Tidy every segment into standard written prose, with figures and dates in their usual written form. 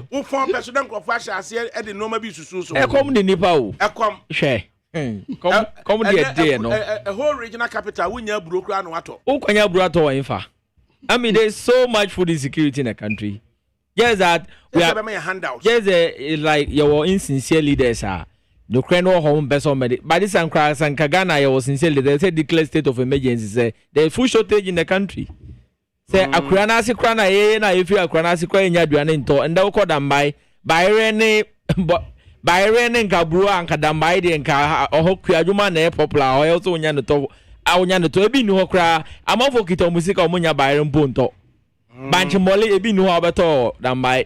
Who form president of Fasha here at the normal business. Come the Nipa. Come. Share. Come the day, no. A whole regional capital, we near broke and water. Oh, can you brought to Infa? I mean, there's so much food insecurity in the country. Yes, that we have handouts. Yes, like your insincere leaders are. The Ukraine home best on medic. By this and Kras and Kagana, I was sincerely they said declare state of emergency. Say there's food shortage in the country. Say Akranasi Krana, if you are Kranasi Krana, you are into, and they'll call them by Rene and Kabru and Kadambai and Ka or Hokiajuman, popular, or also Yanato. I want to be no cry. I'm off for Kito music or Munya Byron Punto. Banchimoli, be no abato than by.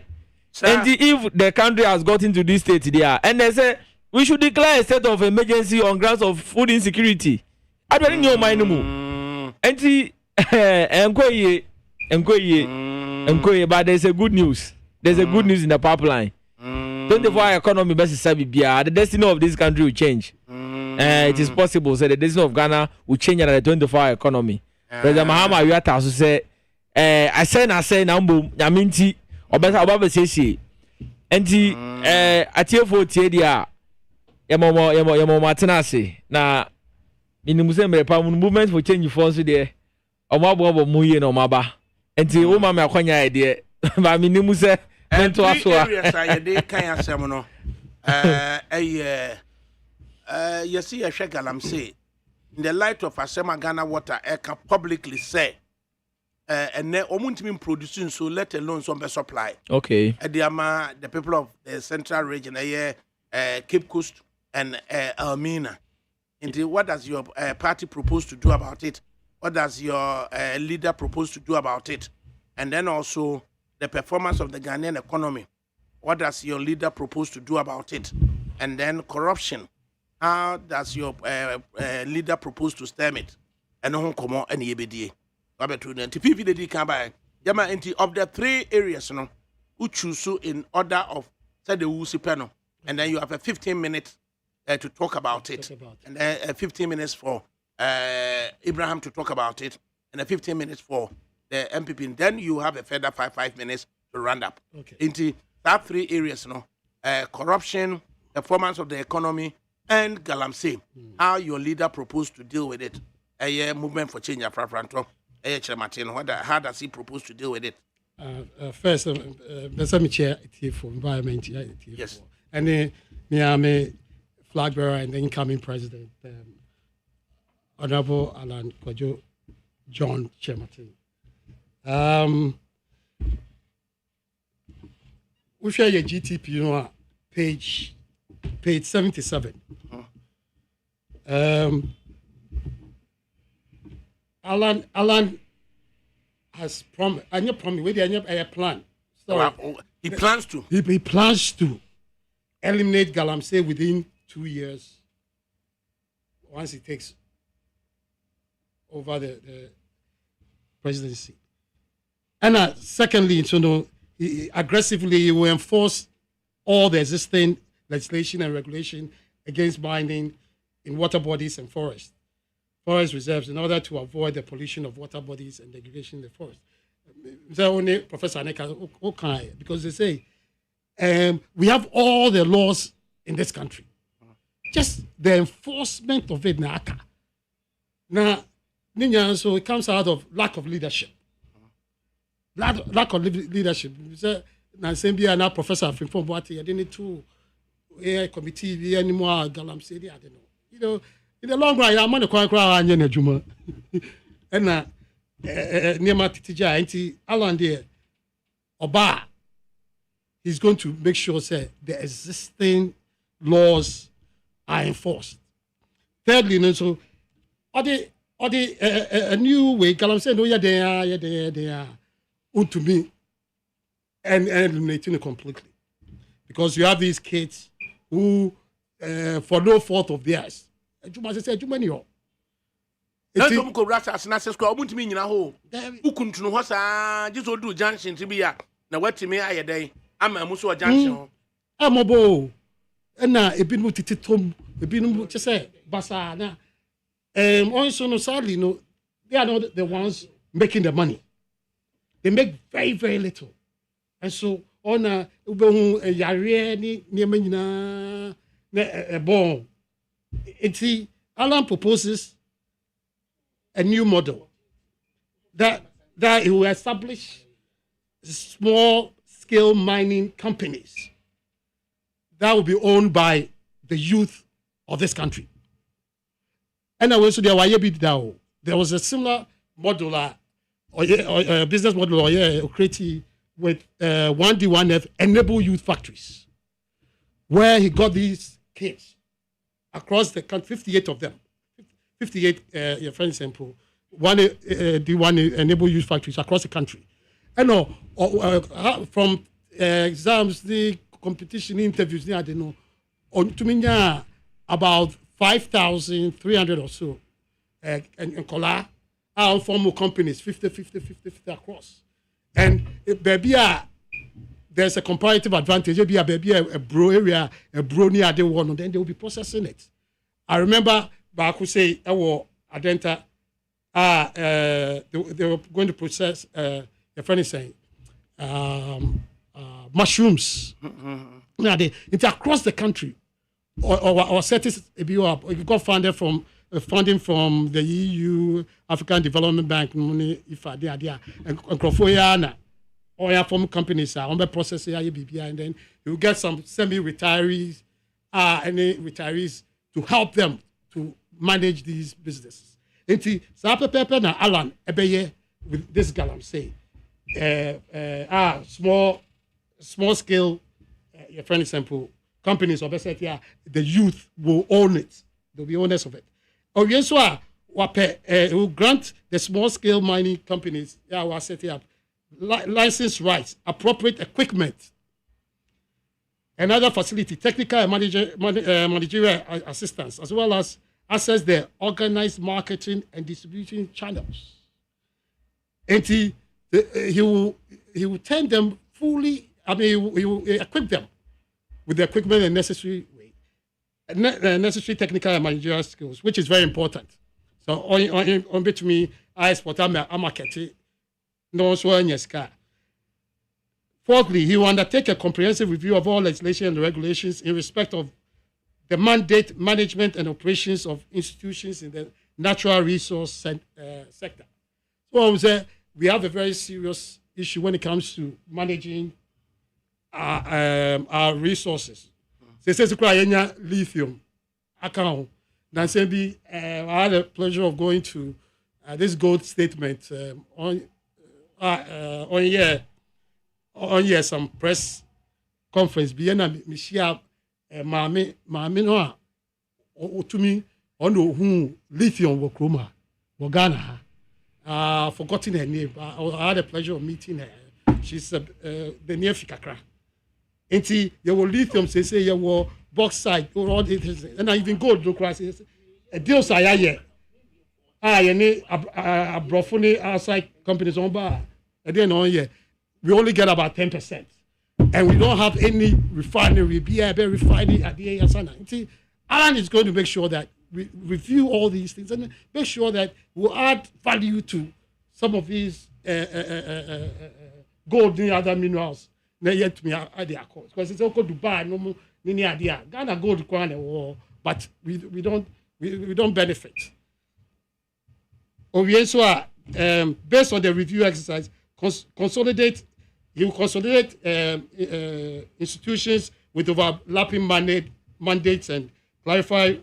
And if the country has got into this state there, and they say we should declare a state of emergency on grounds of food insecurity. I don't know my name. And see, enquiry, but there's a good news. There's a good news in the pipeline. 24-hour economy best Sabibia. The destiny of this country will change. It is possible. So the destiny of Ghana will change at the 24-hour economy. President Mahama Yata say, I say, Nambu, Yaminti, or better, Obaba say, and at your 40 Yamo Martinasi. Now, in the Muslim movement for change force there. Or Mabo Muyen or Maba. And the woman Makonya idea. But Minimuse and to us. You see a shagalam say, in the light of Asema Ghana water, I can publicly say, and they won't be producing, so let alone some supply. Okay. The people of the central region, Cape Coast and Elmina. Into what does your party propose to do about it? What does your leader propose to do about it? And then also the performance of the Ghanaian economy. What does your leader propose to do about it? And then corruption. How does your leader propose to stem it? And no come on any EBDA. Of the 3 areas, who choose in order of say the Wusipeno, and then you have a 15 minutes to talk about it, and then 15 minutes for Abraham to talk about it, and 15 minutes for the MPP. And then you have a further 5 minutes to round up. Okay. Into that 3 areas, corruption, performance of the economy, and Galamsey, how your leader proposed to deal with it. A movement for change, how does he propose to deal with it? First, let me chair for environment. Yes. And then, I'm a flag bearer and the incoming president, Honorable Alan Kojo John Chematin. We share your GTP, page 77. Alan has promised. I need promise. Wait, I need a plan. He plans to. He plans to eliminate Galamsey within 2 years. Once he takes over the presidency, and secondly, he aggressively will enforce all the existing legislation and regulation against mining in water bodies and forest reserves in order to avoid the pollution of water bodies and degradation in the forest. Only Professor Aneka, okay, because they say we have all the laws in this country. Just the enforcement of it now, so it comes out of lack of leadership. Lack of leadership. Now, Professor FRIMPONG, I didn't need to committee anymore. Galamsey, I don't know. In the long run, I'm on the cry and Juma. And near my Titija, Alan there, Oba, he's going to make sure that the existing laws are enforced. Thirdly, so a new way, Galamsey, no, they are to me and eliminating it completely. Because you have these kids who, for no fault of theirs, you must say, you many. Don't go rush as an access crowd. Won't mean in a hole. Who couldn't know what's just do junction to be a now what to me a day. I'm a Musso junction. I'm a bow. And now a bit mutitum, a bit to say, Basana. Also, no, sadly, no, they are not the ones making the money. they make very, very little. And so, on a yare ni bon. Alan proposes a new model that it will establish small scale mining companies that will be owned by the youth of this country. And I so there was a similar model or business model or creative with 1D1F Enable Youth Factories, where he got these kids across the country, 58 of them, 58, for example, D1 Enable Youth Factories across the country. And from exams, the competition interviews, I don't know, to me, about 5,300 or so, and Kola, our formal companies, 50 across. And baby, there's a comparative advantage. Baby, a bro area, a bro near the one, and then they will be processing it. I remember, I could say, Adenta, they were going to process, your friend is saying, mushrooms. Now it's across the country, or set it up. You got funded from funding from the EU, African Development Bank, money if I did, and Crofoyana, or your former companies are on the process and then you get some semi-retirees, any retirees to help them to manage these businesses. Enti Sapa Pepe na Alan Ebeye with this girl I'm saying, small scale, your friend example, companies or best the youth will own it. They'll be owners of it. Or yes, it will grant the small scale mining companies, will set up license rights, appropriate equipment, and other facility, technical and managerial assistance, as well as access their organized marketing and distribution channels. And he will turn them fully, he will equip them with the equipment and necessary technical and managerial skills, which is very important. So on between me, I export a market, no one yes car. Fourthly, he will undertake a comprehensive review of all legislation and regulations in respect of the mandate, management, and operations of institutions in the natural resource sector. So I would say we have a very serious issue when it comes to managing our resources. They say to lithium account. I had the pleasure of going to this gold statement on some press conference. Biena Michia Mame no to me on who lithium Wokroma, Wagana. Forgotten her name. I had the pleasure of meeting her. She's the near Fikakra. And see, you will lithium, say you will bauxite, or all this, and I even gold, look, a deal say, a brofone outside companies on bar. And then on here, we only get about 10%. And we don't have any refinery, BIB refinery at the ASANA. See, Alan is going to make sure that we review all these things and make sure that we add value to some of these gold and other minerals. Yet to me, because it's okay to buy no more idea. Ghana gold, but we don't benefit. Also, based on the review exercise, consolidate institutions with overlapping mandates and clarify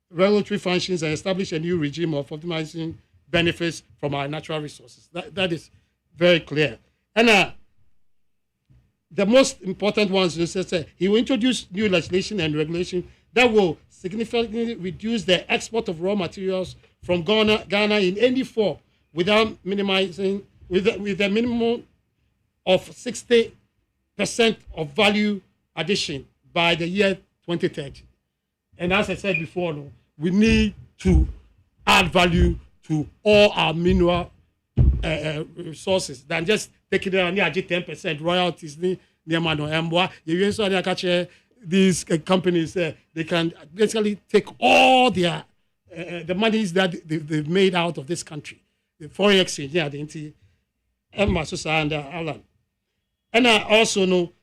regulatory functions and establish a new regime of optimizing benefits from our natural resources. That is very clear. And the most important ones is that he will introduce new legislation and regulation that will significantly reduce the export of raw materials from Ghana in any form without minimizing, with a minimum of 60% of value addition by the year 2030. And as I said before, we need to add value to all our mineral resources than just taking it on 10% royalties. These companies, they can basically take all their the monies that they've made out of this country, the foreign exchange, Emma Sosa and Alan. And I also know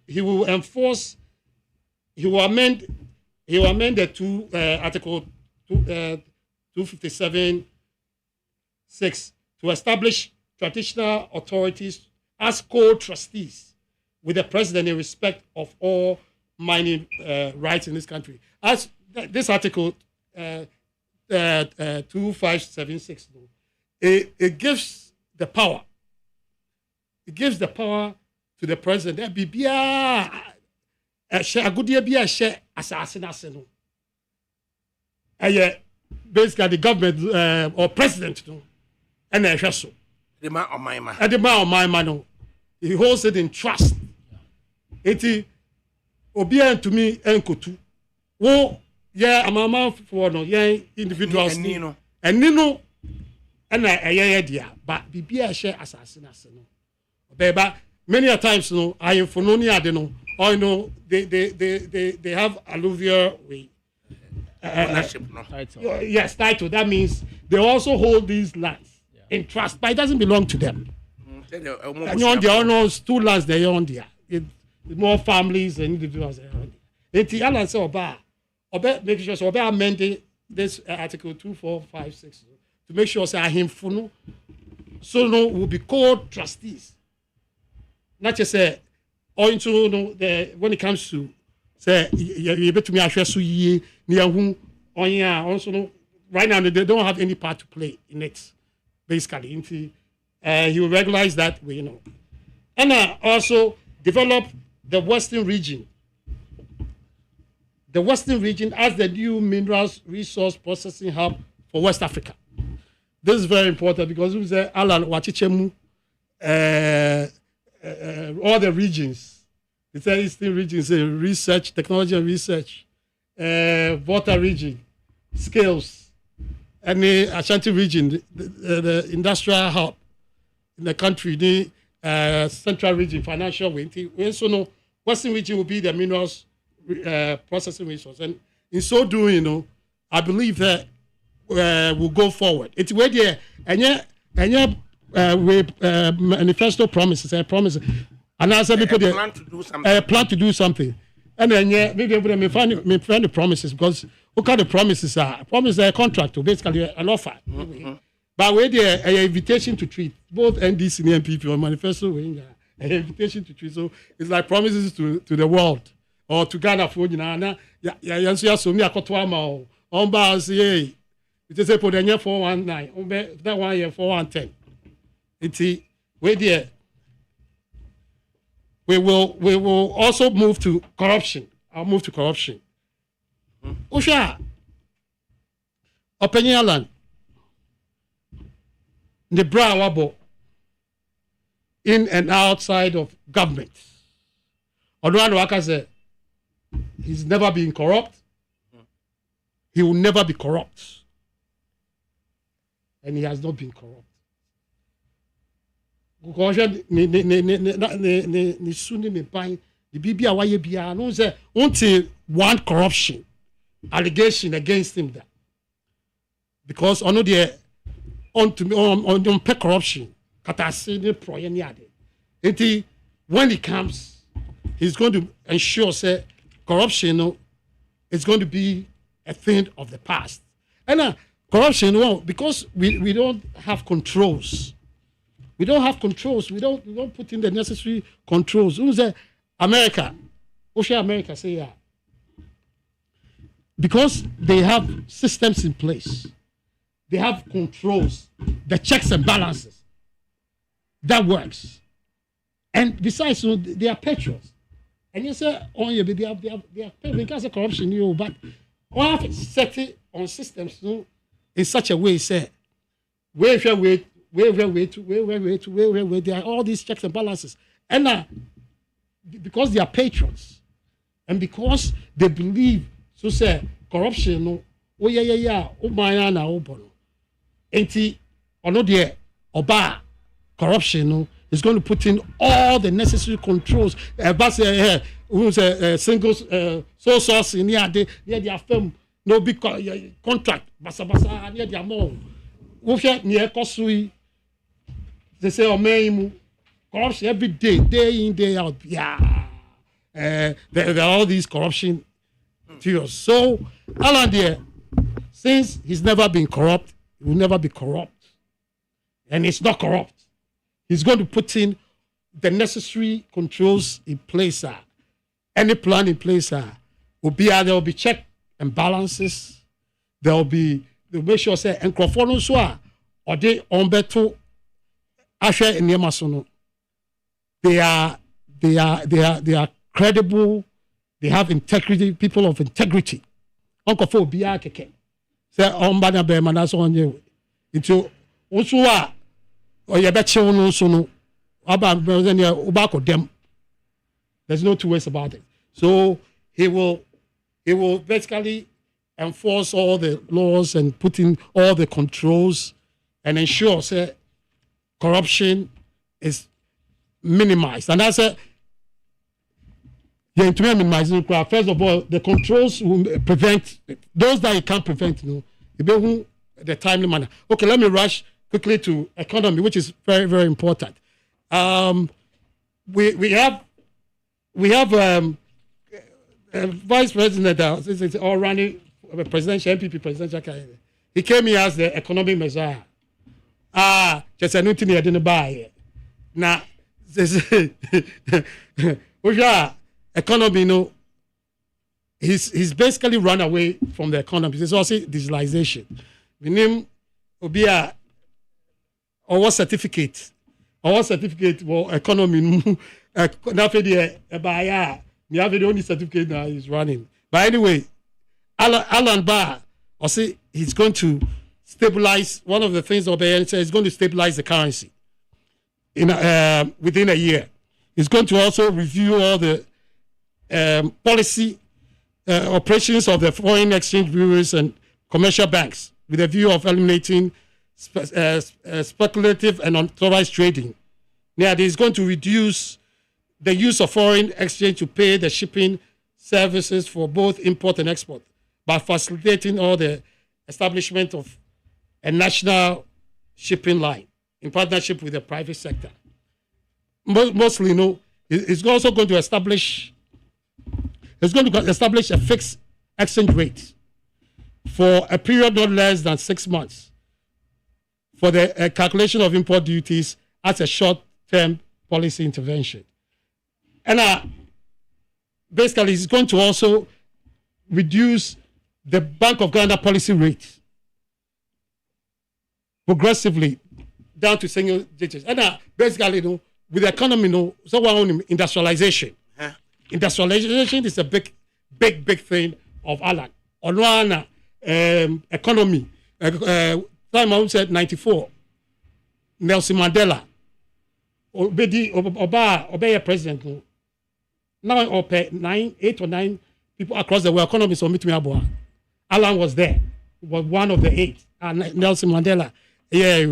he will enforce, he will amend the Article 257(6) to establish traditional authorities as co-trustees with the president in respect of all mining rights in this country. As this article 2576, it gives the power. It gives the power to the president. Basically, the government or president, and the man on my man, he holds it in trust. Eti obian to me enkotu. Wo yeah amama for no yeah individuals and nino and I dia but bibia share assassin no. Beba many a times no I for no near no or no they have alluvial way. Ownership, no? Yes, title. That means they also hold these lands in trust, but it doesn't belong to them. And on the owners, 2 lands they own there. More families and individuals they own there. The Alan said about making sure so amending this article 2456 to make sure say him funo so no will be called trustees. Not just say or into no the when it comes to say you bet me ashwe so ye near who on ya also no right now they don't have any part to play in it basically he will regularize that way, you know, and also develop the western region as the new minerals resource processing hub for West Africa. This is very important because we say Alan Wachichemu all the regions. The eastern region say research, technology and research, water region, skills, and the Ashanti region, the industrial hub in the country, the central region, financial way. We also know western region will be the minerals processing resource. And in so doing, you know, I believe that we'll go forward. It's where there, and manifesto promises, and as people plan to do something, and then maybe me find the promises because what kind of promises are a contract to basically an offer. But where there an invitation to treat both NDC and NPP or manifesto, an invitation to treat. So it's like promises to the world or to Ghana for so me akotwa on ba say it is a put the 419 that 1 year 410. It's where there. We will also move to corruption. I'll move to corruption. Usha, opinion land. The bra wabo in and outside of government. Odwan Waka said he's never been corrupt. He will never be corrupt. And he has not been corrupt. Until one corruption allegation against him that because on the on corruption when it comes he's going to ensure say corruption is going to be a thing of the past and corruption because we don't have controls. We don't have controls. We don't put in the necessary controls. Who say America? America say yeah. Because they have systems in place. They have controls, the checks and balances. That works. And besides, they are patriots. And you say, oh yeah, they are because of corruption, but we have set it on systems in such a way, say, where there are all these checks and balances. And because they are patrons, and because they believe, so say, corruption, corruption is going to put in all the necessary controls. Single sole source in their firm, no big contract, basa near their mall. they say, oh, man, corruption every day, day in, day out. Yeah. There are all these corruption theories. So, Alan there, since he's never been corrupt, he will never be corrupt. And it's not corrupt. He's going to put in the necessary controls in place. Any plan in place there will be check and balances. They'll make sure say and or they on beto ashe in Yamasono. They are credible. They have integrity, people of integrity. Uncle for biya keke. Say on bana be manaso onye. Into also or you bet you no so no. There's no two ways about it. So he will basically enforce all the laws and put in all the controls and ensure say corruption is minimized. And I said, yeah, to minimize it. First of all, the controls will prevent those that you can't prevent. You know, the timely manner. Okay, let me rush quickly to economy, which is very, very important. We have vice president is all running presidential MPP presidential candidate. He came here as the economic messiah. Just a new thing I didn't buy. Now, economy, you know, he's basically run away from the economy. There's also digitalization. We name Obia or certificate for economy. We have the only certificate now he's running. But anyway, Alan Barr, I say he's going to stabilize. One of the things Obia says he's going to stabilize the currency within a year. He's going to also review all the policy operations of the foreign exchange bureaus and commercial banks with a view of eliminating speculative and unauthorized trading. Now, he's going to reduce the use of foreign exchange to pay the shipping services for both import and export by facilitating all the establishment of a national shipping line in partnership with the private sector. Mostly, you know, it's also going to establish a fixed exchange rate for a period not less than 6 months for the calculation of import duties as a short-term policy intervention. And basically, it's going to also reduce the Bank of Ghana policy rate progressively down to single digits. And basically, you know, with the economy, you know, so we're on industrialization. Huh? Industrialization is a big thing of Alan. On economy, time I said 94. Nelson Mandela, Obey president. Now, 8 or 9 people across the world, economy so meet me aboa. Alan was there. He was one of the 8. And Nelson Mandela. Yeah,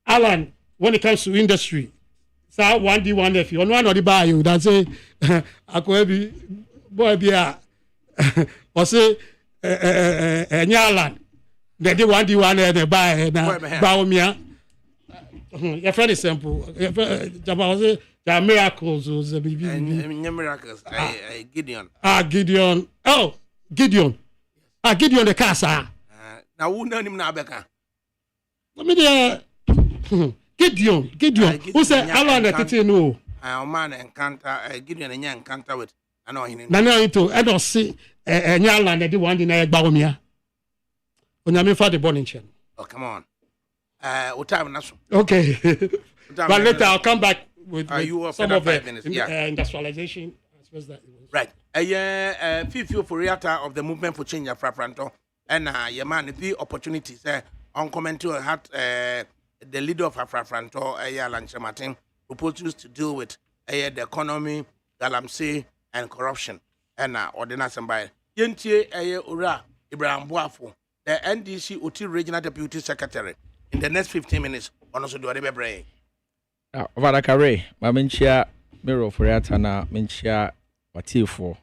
Alan, when it comes to industry, so 1D, 1F, on one or the buy you, that's it. Akwebi, boy, be or say, Alan, they do 1D, 1F, they buy, Baumia. Your friend is simple. There are miracles. Miracles. Gideon. Gideon. Oh, Gideon. Gideon the casa. Now, who know him now, Becca? Let me Gideon. Who said Alan the Titino? Man encounter Gideon and young encounter with. I know him. I don't see a Yalan that the one in a Baumia. When I'm in for the bonning chain. Oh, come on. What time national? Okay. But later I'll come back with some of the minutes, industrialization. I suppose that it was. Right. Fifth for realtor of the movement for change of Frafranto. And your man, the opportunities on comment to had the leader of Frafranto, Alan Chamatin, proposes to deal with the economy, galamsey, and corruption. And ordinance and by Yentie Ura Ibrahim Boafo, the NDC OT Regional Deputy Secretary. In the next 15 minutes, on also do a brain. ADAKABRI, Mamenchia, Mirror for Atana, Menchia, Watifo.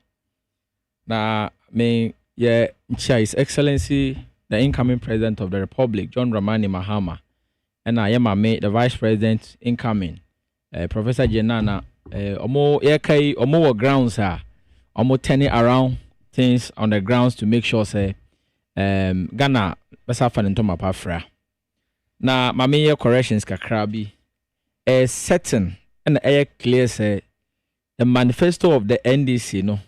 Na me, His Excellency, the incoming President of the Republic, John Dramani Mahama, and I am the vice president incoming, Professor Jenana. Omo yekai omo grounds omo turning around things on the grounds to make sure say Ghana besa fan ntoma pafra. Na mame ye corrections kakra bi certain and clear say the manifesto of the NDC no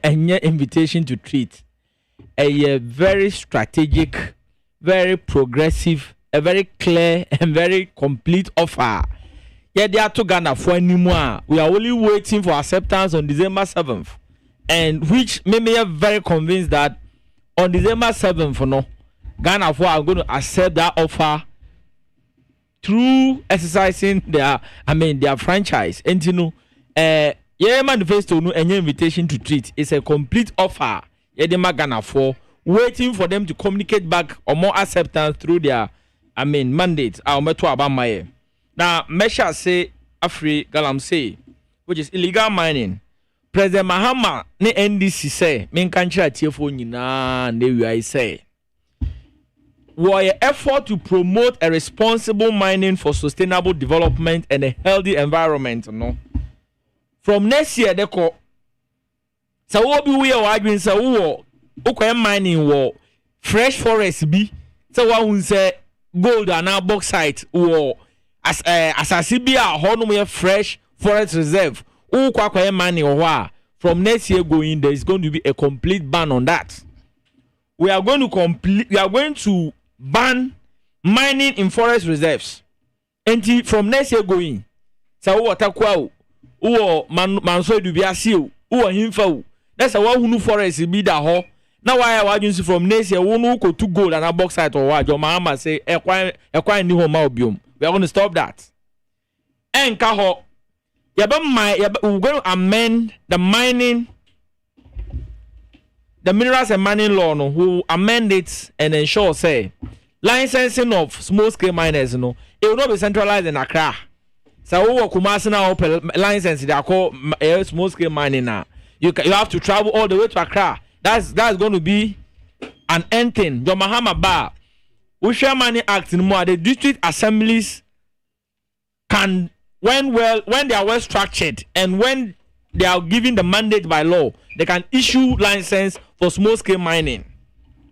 enye invitation to treat a very strategic, very progressive, a very clear and very complete offer. Yeah, they are to Ghana for anymore. We are only waiting for acceptance on December 7th, and which made me very convinced that on December 7th, no, Ghana for are going to accept that offer through exercising their franchise. And you know, yeah, manifesto no any invitation to treat. It's a complete offer. Yeah, they Ghana for waiting for them to communicate back or more acceptance through their mandate. Now, Mesha say Afri Galamsey, which is illegal mining. President Mahama ne NDC say, men country at na ne we say. Why effort to promote a responsible mining for sustainable development and a healthy environment, no? From next year, they call. So what be we are arguing? So okay, mining war fresh forest be. So what we say gold and now bauxite war as asasibia honum fresh forest reserve. Ukwa mining or from next year going, there is going to be a complete ban on that. We are going to ban mining in forest reserves. And from next year going, so what takwa manso dubiasi himfa. That's a one who forest be that ho. Now why are you from next year who go to gold and a bauxite or what? Your mama say acquire new home obium. We are going to stop that. And kaho. We're going to amend the minerals and mining law, no, who amend it and ensure, say, licensing of small scale miners, no, it will not be centralized in Accra. So, who Kumasi now open license, they are called small scale mining now. You have to travel all the way to Accra. That's going to be an end thing. Your Mahama Bar, we share money act in more. The district assemblies can. When they are well structured and when they are given the mandate by law, they can issue license for small scale mining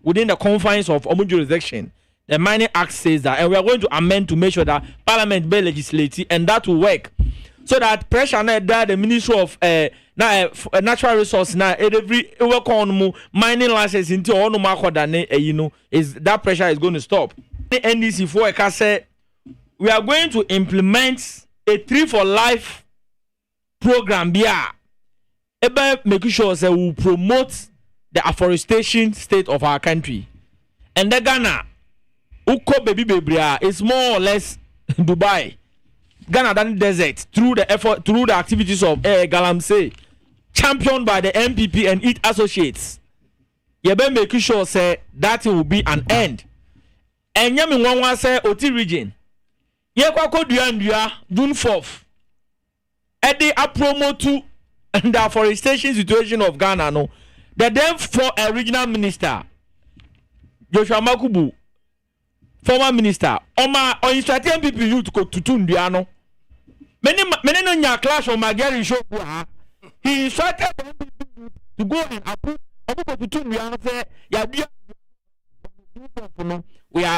within the confines of Omu jurisdiction. The Mining Act says that, and we are going to amend to make sure that Parliament be legislative, and that will work, so that pressure now that the Ministry of Natural Resources now every work on mining license into all is that pressure is going to stop. The NDC for a say we are going to implement a Tree for Life program here. About making sure that we promote the afforestation state of our country. And the Ghana, Uko baby is more or less Dubai. Ghana than desert through the effort, through the activities of Galamsey, championed by the MPP and its associates. You better make sure say that will be an end. And Yami Wanwa say Oti region. Ye kwa duandua June 4th. Edi a promo to the afforestation situation of Ghana no. The then for a regional minister Joshua Makubu, former minister, Oma on instructing people you to go to Tundiano. Many no nya clash on Magari show. He instructed to go and approve to Tundiano say ya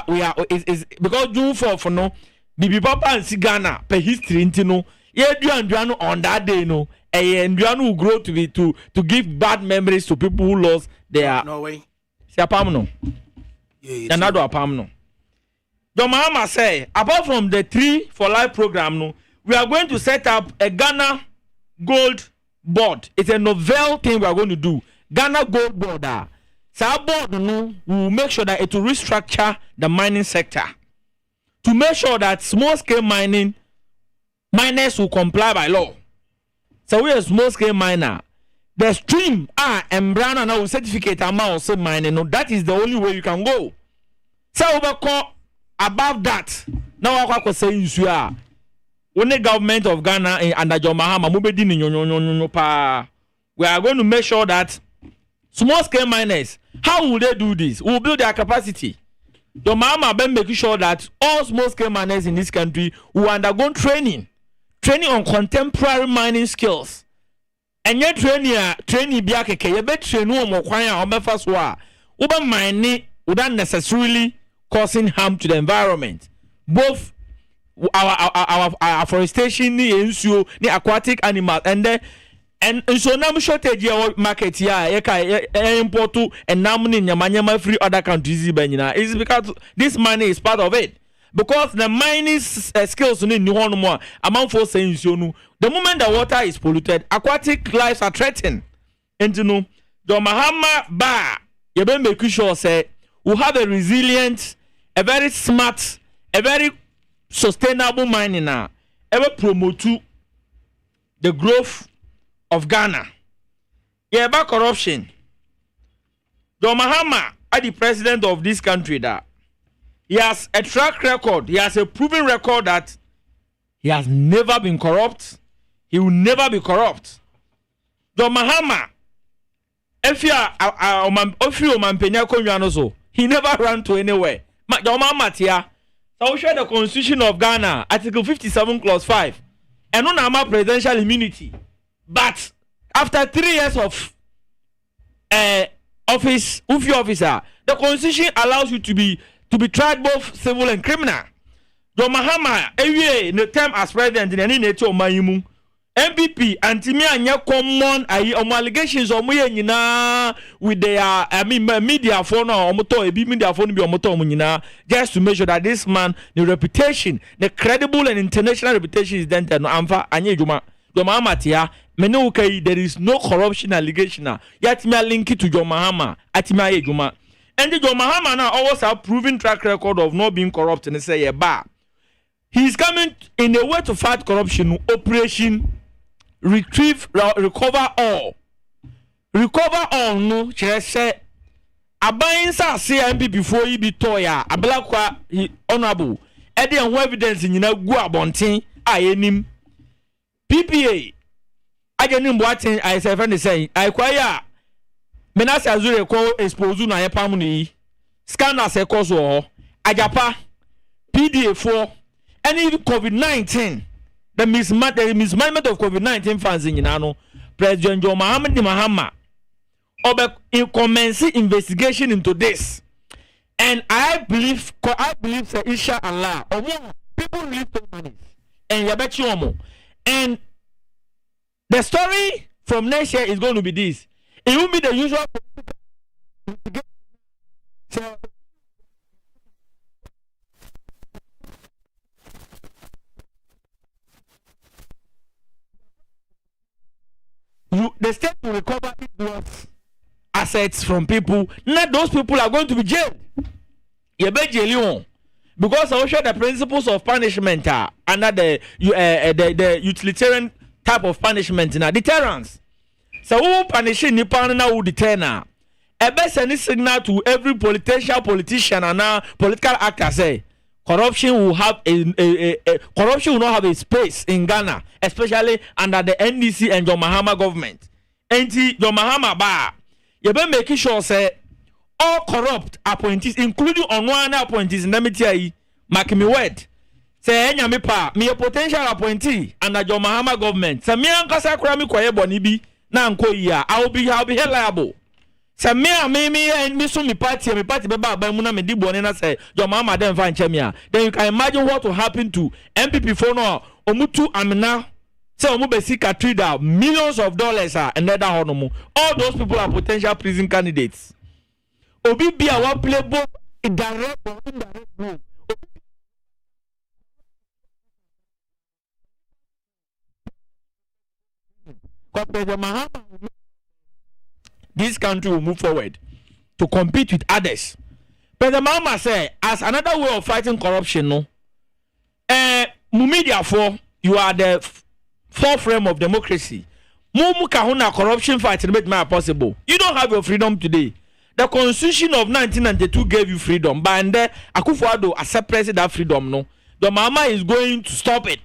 we are is because June 4th no. Bibi Papa and Sigana per history into ye duano on that day no and duano will grow to give bad memories to people who lost their no way. Si apamno. Yeah, another apamno. Your mama say apart from the Tree for Life program no, we are going to set up a Ghana Gold Board. It's a novel thing we are going to do. Ghana Gold Board. So our board no will make sure that it will restructure the mining sector. To make sure that small scale miners will comply by law. So we are small scale miner. The stream and brand and our certificate amount of mining. No, that is the only way you can go. So above that, now I can say you are when the government of Ghana under John Mahama we are going to make sure that small scale miners, how will they do this? We will build their capacity. Your mama been making sure that all small-scale miners in this country will undergo training on contemporary mining skills. And yet training be a keke, you bet train no more kwanya or mefaswa. Uber mining without necessarily causing harm to the environment. Both our afforestation, the aquatic animals, and so now shortage your market import to and now nyama free other countries is because this money is part of it. Because the mining skills in New Horn among for saying the moment the water is polluted, aquatic lives are threatened. And you know, the Mahama Ba, you better make sure say we have a resilient, a very smart, a very sustainable mining now. Ever promote to the growth of Ghana. Yeah, about corruption. John Mahama are the president of this country that he has a track record, he has a proven record that he has never been corrupt, he will never be corrupt. John Mahama, if you are he never ran to anywhere. John Mahama here, so we share the Constitution of Ghana, Article 57, Clause 5, and on our presidential immunity. But after 3 years of office, officer, the Constitution allows you to be tried both civil and criminal. John Mahama, every in the term as president in any nature of Mayimu, MPP, anti-me anya common allegations of with their media phone or motor, media phone be motor just to make sure that this man, the reputation, the credible and international reputation is dented no amfa anye juma. John Mahama tia there is no corruption allegation yet me link it to John Mahama atima ye juma. And the John Mahama now always have proven track record of not being corrupt and say he's coming in a way to fight corruption. Operation Retrieve, recover all no say abayin sa CMP before you be toya ablakwa honorable e dey ho evidence nyina gu abonten ayenim PPA ajenim boatin I say friend say I kwaya menase azure ko expose na yepam ni scanner se cause ho ajapa PDA 4 and even COVID-19 the mismanagement of COVID-19 funds in Yinano, President John Mahama commence investigation into this. And I believe that inshallah, people release their money. And you bet you and the story from next year is going to be this. It won't be the usual so the state will recover its assets from people. Not those people are going to be jailed. You bet jail because I will show the principles of punishment under the utilitarian type of punishment now deterrence. So who will punish Nipan now will deter now. A best any signal to every politician and now political actor say corruption will have corruption will not have a space in Ghana, especially under the NDC and John Mahama government. And John Mahama ba, you better make sure say all corrupt appointees, including on one appointees, let me tell you, mark me word. Say me pa, me a potential appointee under John Mahama government. Say me ankasa kura mi kwaye boni bi na nko iya. I'll be held liable. Say me and me so me party beba ba mu na me di boni na say John Mahama dem fa nche me a. Then you can imagine what will happen to MPP for no omutu amina. Say omu be seek trade millions of dollars and that honomu. All those people are potential prison candidates. Obi be a one play both direct or indirect role. This country will move forward to compete with others. President Mahama say, as another way of fighting corruption, no, media for you are the forefront of democracy. Mumu kahuna corruption fight make it possible. You don't have your freedom today. The Constitution of 1992 gave you freedom, but and Akufo-Addo accepted that freedom. No, the Mahama is going to stop it.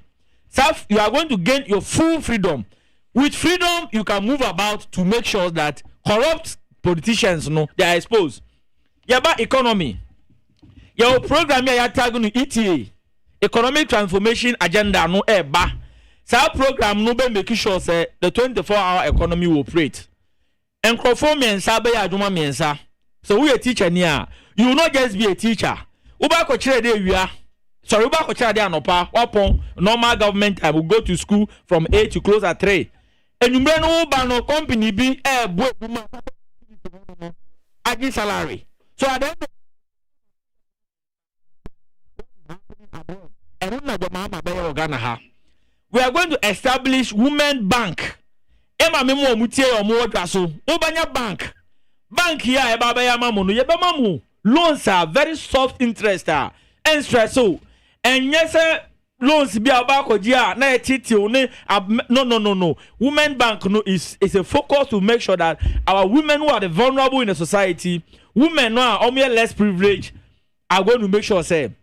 So you are going to gain your full freedom. With freedom, you can move about to make sure that corrupt politicians, no, they are exposed. Yaba economy. Your program here tag no ETA economic transformation agenda no eba. Sa program no be make sure say the 24-hour economy will operate. Enkrofo miensa be adwuma miensa. So we a teacher near. You will not just be a teacher. Uba ko chere de wia. Sorry, uba ko chere de anopa. Wapon normal government time will go to school from 8 to close at 3. And you no uba no company be boy agi salary. So at the end we are going to establish women bank. Emma memo mutie omo wadwaso. Ubanya bank. Bank here eba be yamamu no yeba mamu. Loans are very soft interest and stress so. And yes loans be about kojia na etiti no. Women bank no is a focus to make sure that our women who are the vulnerable in the society, women who are only less privileged, are going to make sure say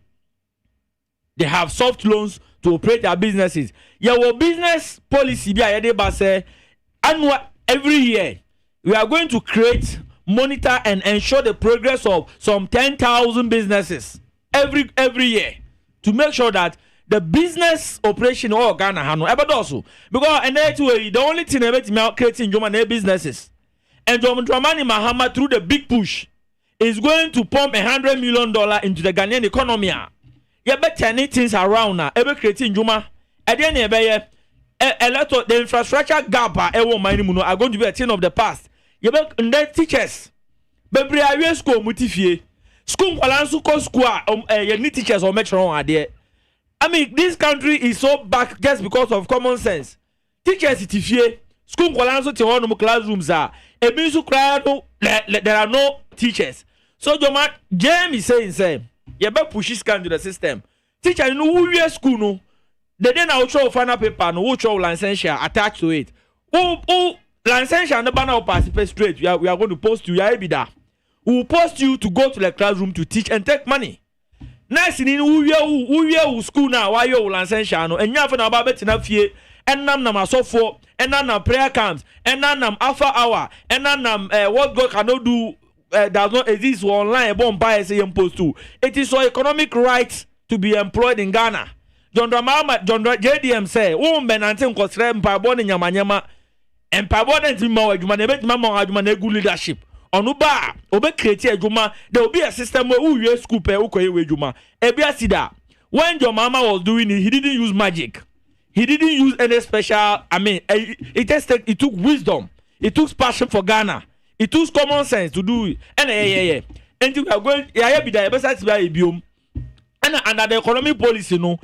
they have soft loans to operate their businesses. Your business policy be a say annual every year we are going to create, monitor and ensure the progress of some 10,000 businesses every year to make sure that the business operation or Ghana hano ever also because and the only thing about me creating German businesses and Dramani Mahama through the big push is going to pump $100 million into the Ghanaian economy. You better turning things around now. Ever creating Juma. At the end of a lot of the infrastructure gap are going to be a thing of the past. You better teachers. Baby, I school mutifie. School kwalansu ko school you need teachers or metro are there. I mean, this country is so back just because of common sense. Teachers itifie. School kwalansu te hono classrooms are. Ebisu cry no there are no teachers. So Joma James is saying you better push this kind to the system. Teacher, you know who you school no. The day now show final paper no who show licensure attached to it. Who licensure and the banner participate straight. We are going to post you. We will post you to go to the classroom to teach and take money. Next in who you school now why you licensure no and you have an about betina fie and nam asofo and nam prayer camps and nam alpha hour and nam what God cannot do. Does not exist online bomb by post to. It is our economic right to be employed in Ghana. John JDM say, "Oh, men antin kosre mpabone nyamanyama, mpabone ntima adwuma na betima adwuma na good leadership. Onuba, obe create adwuma, there will be a system where we school pay ukoye adwuma. Ebia sida. When your mama was doing it, he didn't use magic. He didn't use any special. I mean, it took wisdom. It took passion for Ghana. It took common sense to do it. And and we are going be the best and under the economic policy no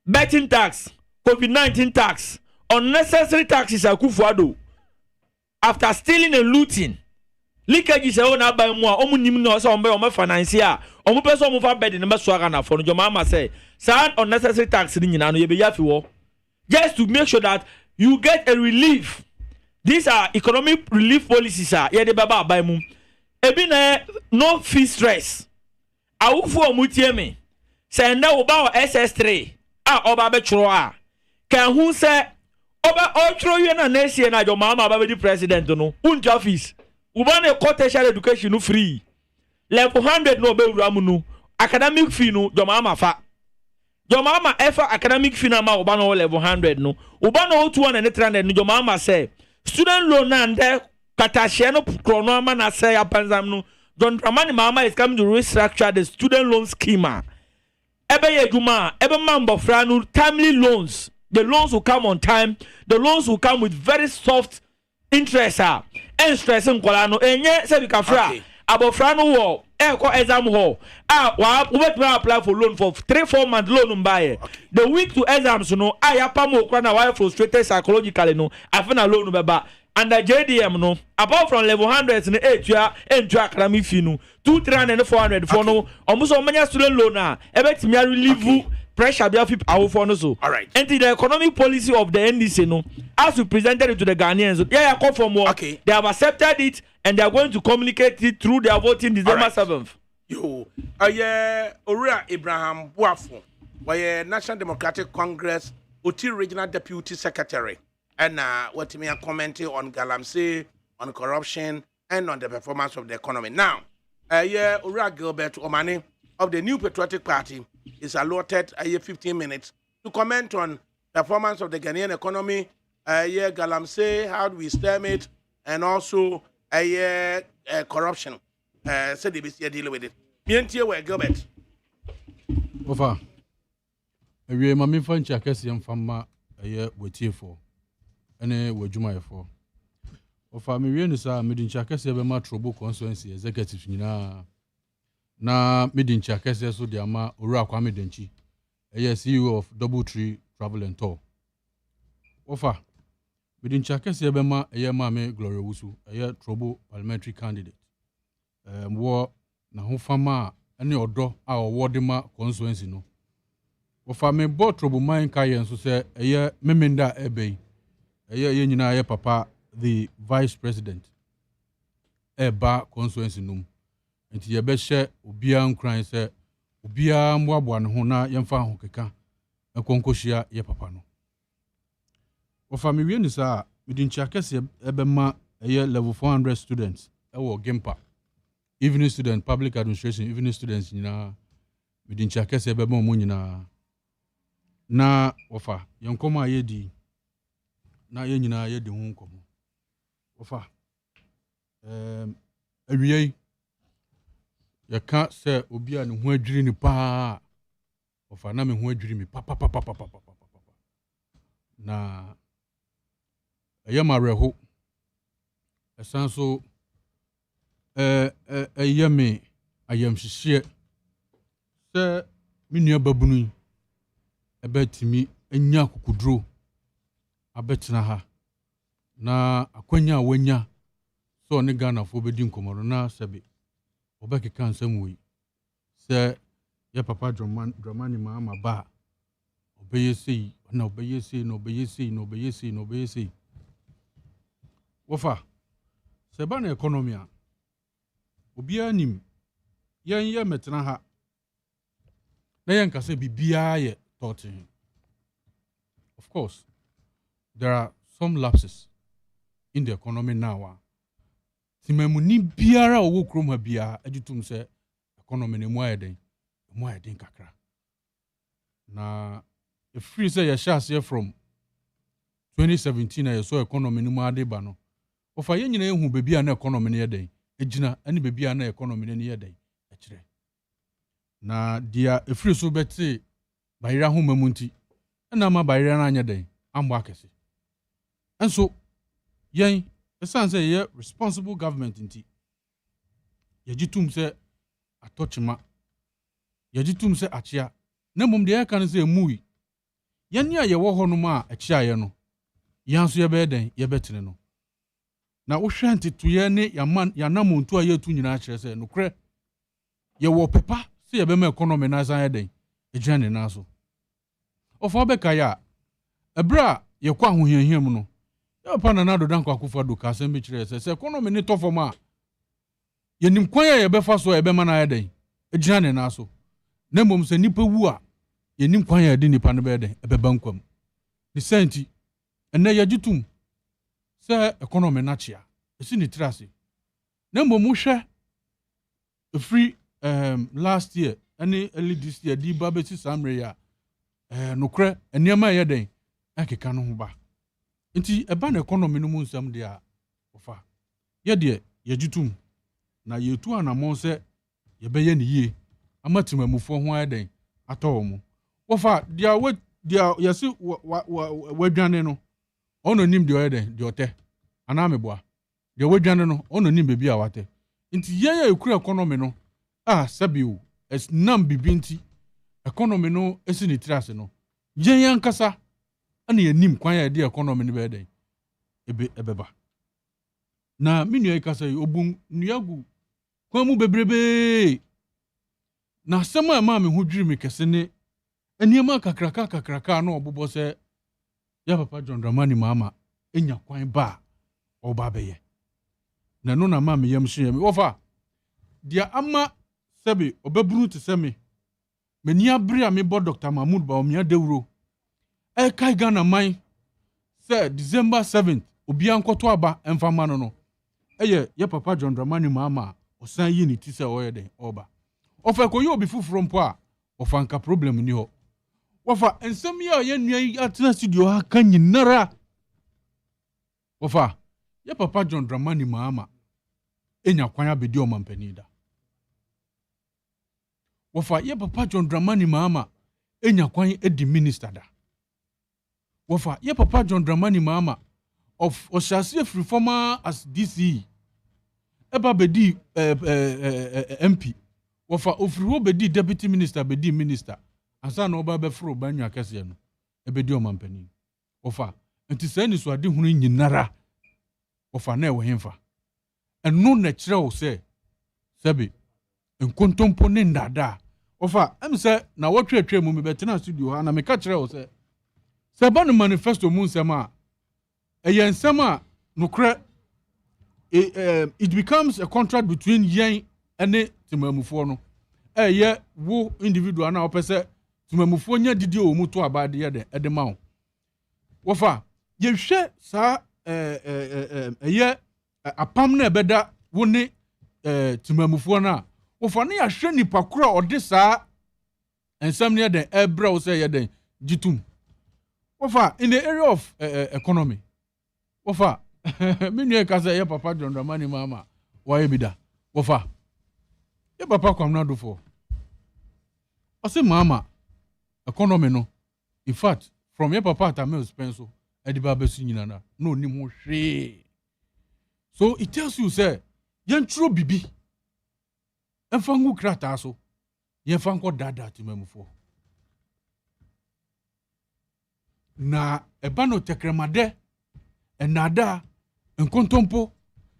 betting tax, COVID-19 tax, unnecessary taxes are kufuado. After stealing and looting, leakage is own by more omunim no so on financier omu person omu fa bed in the swagger na for your mama say sound unnecessary tax ni nyina no ye be yafi just to make sure that you get a relief. These are economic relief policies. Yeah, the baba by mu. Ebi na no fee stress. Awufu omutie me. Say na oba SS3. Oba be chro a. Kan hu say oba otro you na nation na your mama aba be president no. Unja office. Uba na tertiary education no free. Level 100 no be wura no. Academic fee no your mama fa. Your mama ever academic fee na ma oba no level 100 no. Uba no 200 no your mama say student loan and there Katasheno Chronoma na say Panzam no. John Dramani Mama is coming to restructure the student loan schema. Ebe Yejuma, Ebe Mambo Franu, timely loans. The loans will come on time. The loans will come with very soft interest. And stress in Kolano. And yet, say we can fra. Abo Franu wo, exam ho. We apply for loan for 3-4 month loan buy. The week to exams, no, I apamo krana why frustrated psychologically no. I find a loan beba. And the JDM no, apart from level 100 in the 8 year and academic fee no, 200 and 400 for no, almost all many student loan now. Ebet me relieve pressure be fit our for no so. All right. And the economic policy of the NDC no, as we presented it to the Ghanaians, yeah, come for more. Okay. They have accepted it and they are going to communicate it through their voting December 7th. Yo, Ora Abraham Boafo, why National Democratic Congress, Oti Regional Deputy Secretary, and what me are commenting on Galamsey, on corruption, and on the performance of the economy. Now, Ora Gilbert Omani, of the New Patriotic Party is allotted 15 minutes to comment on performance of the Ghanaian economy, Galamsey, how do we stem it, and also corruption. So they be dealing with it. Mientie we Gilbert. Ofa. Ewie mami fanchi akesi mfama wetiefo. Ene wejumafo. Ofa me wie no sa medincha akesi be ma Trobo constituency executive nyina. Na medincha akesi so de ama Owura Kwame Denchi. CEO of Double Tree Travel and Tour. Ofa. Medincha akesi be ma Mame Gloria Wusu, Trobo parliamentary candidate. Wo na ho fama ene odo a owode ma constituency no. Ofa me bo Trobo man kaye nso se memenda ebei. Ye nyina papa the vice president eba constituency num. Enti ye be hye obia nkran se obia mboaboa ne ho na yemfa ho keka enkonkohia ye papa no. Ofa me wie ni sa medincha kese ebe ma level 400 students ewo Gimpa. Evening student, public administration, evening students nyina medincha kese ebe ma mo nyina. Na ofa yenkoma yedi na ye nyina yedi ho nkomo. Ofa awiei yaka se obi a ne ho adwiri ni pa ofa na me ho adwiri mi pa na mareho esanso me ayam hihie se me nua babunu ebetimi anya kokudro abetena ha na akwanya wanya so ne Ghana fo bedi nkomoro na sebe obekeka nsam wi se ya papa Dramani Mahama ba obeyesi na obeyesi wofa se ba na economy a obi anim ye metena ha na yen kase bibia ye totin. Of course there are some lapses in the economy now. Timemuni biara owo krom ha bia agitum se economy ne mu ayeden kakra. Na if free say ye from 2017 na so economy ne mu adeba no. Ofa ye nyina ehu bebia na economy ne yeden. Ejina ani bebia na economy ne yeden ekire. Na dia free so beti bayira ho mamunti. Na ma bayira na anya den ambo akese. Enso yen esan say ye responsible government nti yegitum se atochima yegitum se achia na mum de kan se emui yen ya ye wo ho no ma achia ye no yanso ye be den ye betene no na wo hwanti to ye ne ya namontu a ye tu nyina akire se no kre ye wo pepa se ye be ma economy na san ye den ejane na so ofo be kaya ebra ye kwa hohiahia no pa na nado dan kwakufa do ka asem bi kire se economy ni tofo ma yenim kwan ye be fa so e be ma na yeden ejina ne na so na mom se nipa wu a yenim kwan ye de nipa ne be yeden e be bankwam ni senti enne ye gitum se economy na chia esi ni trase na mom hwe free last year any early this year di ba be si samre ya nokre eniema yeden akeka no ho ba. Nti eba na economy no mu nsam de a ofa ye de yegitum na yetu anamon se ye beye ne yie amatimamufo ho ayeden atọ mu ofa dia yesi wadwane no ono nim de oyeden de ote ana meboa de wadwane no ono nim bebi a wate nti ye ekura economy no sabiu es nam bibinti economy no esi ni trase no yen yankasa ana yanim kwan ya de economy ne be den ebeba na minu ekasa obun nuagu kwan mu bebrebe na sema ma me ho dwiri me kese ne eniema kakraka na obobo se ya papa John Dramani Mahama enya kwan ba oba beye na no na ma me yam hye me ofa dia ama sebe obaburu te se me ni abri a me bo Dr. Mahmoud ba omia dewuro kai Ghana man say December 7th obi ankoto aba emfama no ye papa John Dramani Mahama osan yi ni ti se oyeden oba Ofa ko yo be fufuro mpo a ofa nka problem ni ho. Ofa ensem ya ye nua yi atena studio ha kan nyinara. Ofa ye papa John Dramani Mahama enya kwan abedi omampani da. Ofa ye papa John Dramani Mahama enya kwan edi minister da. Ofa ye papa John Dramani Mahama of Oshasi Freeformer as DC eba bedi MP. Ofa ofriho bedi deputy minister bedi minister ansa na oba be fro banyu akese no ebedi omampani. Ofa enti se ni so ade hunu nyinara. Ofa na ewo hemfa eno na kire wo se sebe enkontompo ne ndada. Ofa em se na wotwetwe mu me betena studio ha na me ka kire wo se ba no manifesto mu nsema ensema no kre it becomes a contract between yen and timamufo no ye wo individual na opese timamufo nya didi o muto abade ye de edema wo. Wofa ye hwe sa ye apam na ebeda wo ne timamufo na wofa na ya hwe nipa kura ode sa ensam ne de ebra wo se ye de gitum. Wofa in the area of economy. Wofa minye ka say ye papa John Dramani Mahama wa ebida. Wofa ye papa kwamna do for. Ose mama economy no. In fact, from ye papa Tamil Spenso ediba besu nyina no ni ho hwe. So it tells you say yen tro bibi. Enfangu krata so. Yen fanko dada timamufo. Na ebano tekremade enada enkontompo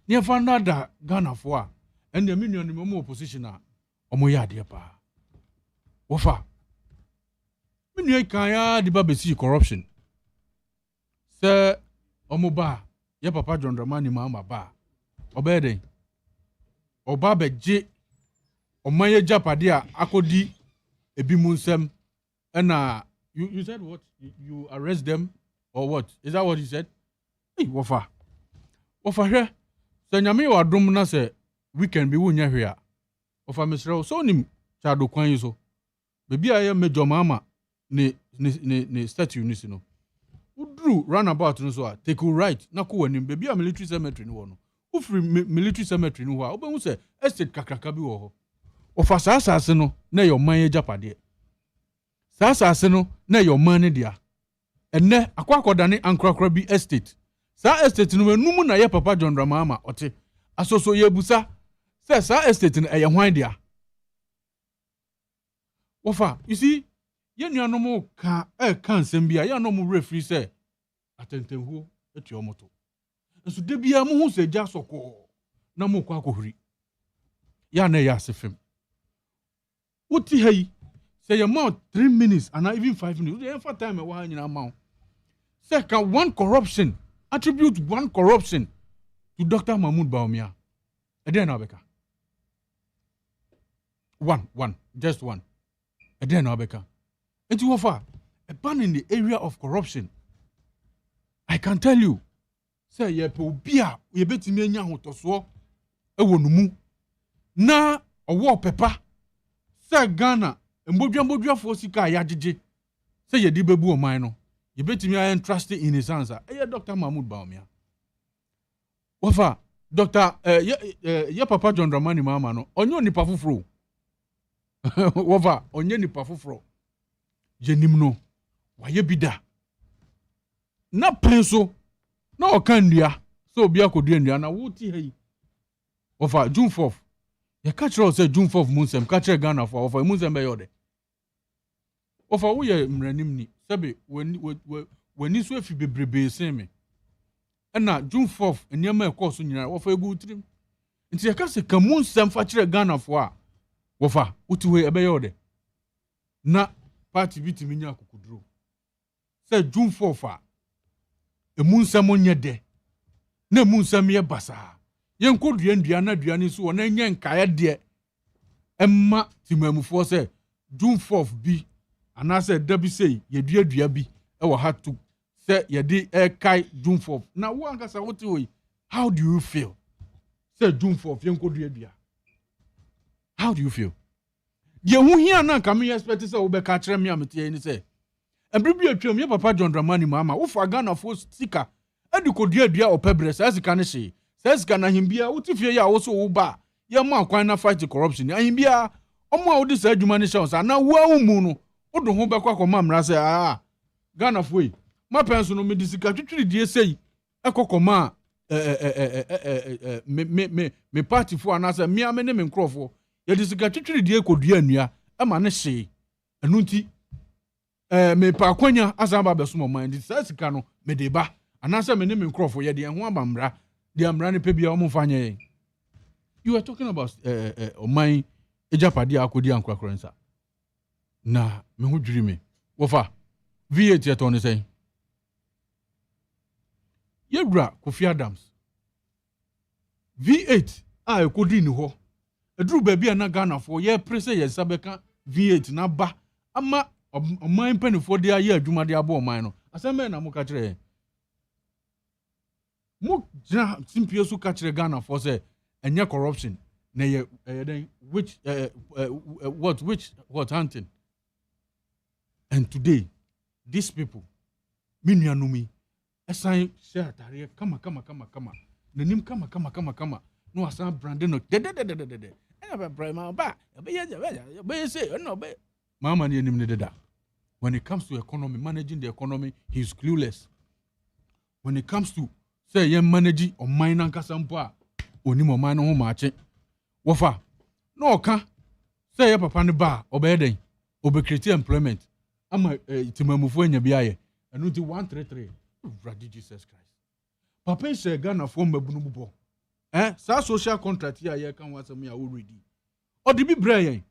ne fa nada Ghana fo a ene million ni mo opposition a omo ya de pa. Wofa minu kan ya de ba besi corruption se omo ba ye papa John Dramani Mahama ba obeden oba beje omaye japade a akodi ebi mu nsem na you said what? You arrest them or what? Is that what you said? Hey, wofa. Wofa here. So nyame wa dom na se weekend bi wonya hwe a. Wofa mesrew so nim chado kwan yi so. Bebi aye Major Mahama ne statue ni no. Udru roundabout no so a take you right na ko wanim bebi a military cemetery no wo no. Ufri military cemetery no ho a obehu se estate kakraka bi wo ho. Wofa sa asase no na your man ye japade. Sa asase no na your man dia enne akwakodane ankrokro bi estate sa estate no enum na ye papa John Dramani Mahama ote asoso ye busa se sa estate no eye hwan dia. Wofa you see ye nuanom ka kan nsem bia ye no mo referee se atentenhuo etu omoto nso de bia mo hu se gya soko na mo kwa akohuri ya na ya asefem uti hayi. Say your mouth 3 minutes and not even 5 minutes. The first time I in amount. Say can one corruption attribute one corruption to Dr. Mahmoud Bawumia? Again, Abeka. One, just one. Again, Abeka. And to offer a ban in the area of corruption. I can tell you. Say ye po bia ye beti me nya hotoso e wonumu na owo pepa. Say Ghana mbodwa fo sika ya jeje se ye di bebu o man no ye betimi I entrust in his hands Dr. Mahmoud Bawumia. Wofa Dr. ye papa John Dramani Mahama no onye nipa foforo. Wofa onye nipa foforo ye nim no wa ye bida na penso na okan ndua so obi akodua ndua na wuti hei. Wofa June 4th ye catch us say June 4th munsem catch Ghana for wofa munsem be yode. Ofa wo ye mranim ni sebe wani so afi bebrebe sen me na June 4th enema ekoso nyina wofa egu trim nti ya ka se kamun sem fa kire Ghana fo a wofa uti ebe yode na party bitimi nya akukuduro se June 4th a emunsem onye de na emunsem ye basa ye nkodua ndua na dua ni so wona nya nkae de emma timamufo se June 4th bi anase dabi sei ye dua bi e wo hatu se ye di kai June 4th na wo ankasa wote hoyi. How do you feel? Say June 4th ye nkodua dua. How do you feel? the who here na come here expect say we be catch me am tie ni say every bi atwam ye papa John Dramani mama wo for Ghana for sika e de kodua opebre say sika ne hye say sika na himbia wo tifie ya wo so wo ba ye ma kwan na fight corruption ahimbia omo a wo de say adwuma ne hye so na wo mu no wo do ho be kwa koma mra say Ghana for yi ma penso no me de sika twitwiri die sei e kokoma me party for anasa me ame ne me nkrofo ye de sika twitwiri die kodua anua e ma ne hye enu nti me pa kwanya asamba beso mo man di sika no me de ba anasa me ne me nkrofo ye de ho abamra de amra ne pebia o mo fanye. You were talking about oman ejapade akodi ankrakransa na me ho dwiri me wo fa V8 yeto ne say Yewra Kofi Adams V8 a ekodi ni ho eduru ba bia na Ghana for ye prese ye sabeka V8 na ba ama oman penifo de aye adwuma de abo oman no aseme na mo ka kire mo jina simpie su ka kire Ghana for say enye corruption na ye then which what hunting. And today these people minuanumi asan share tare kama nanim kama no asan brand no de ena prime ba be say no be mama ni enim ne deda. When it comes to economy, managing the economy, he's clueless. When it comes to say ye manage o mine ankasa mpo a oni mo man no ho maache wofa no oka say ye papa ne ba obeden obe create employment ama timamufo anya biaye enu ti 133 Brother Jesus Christ. Papa say Ghana for mabunu bubo sa social contract here ye kan wasam ya already o de bi bra yen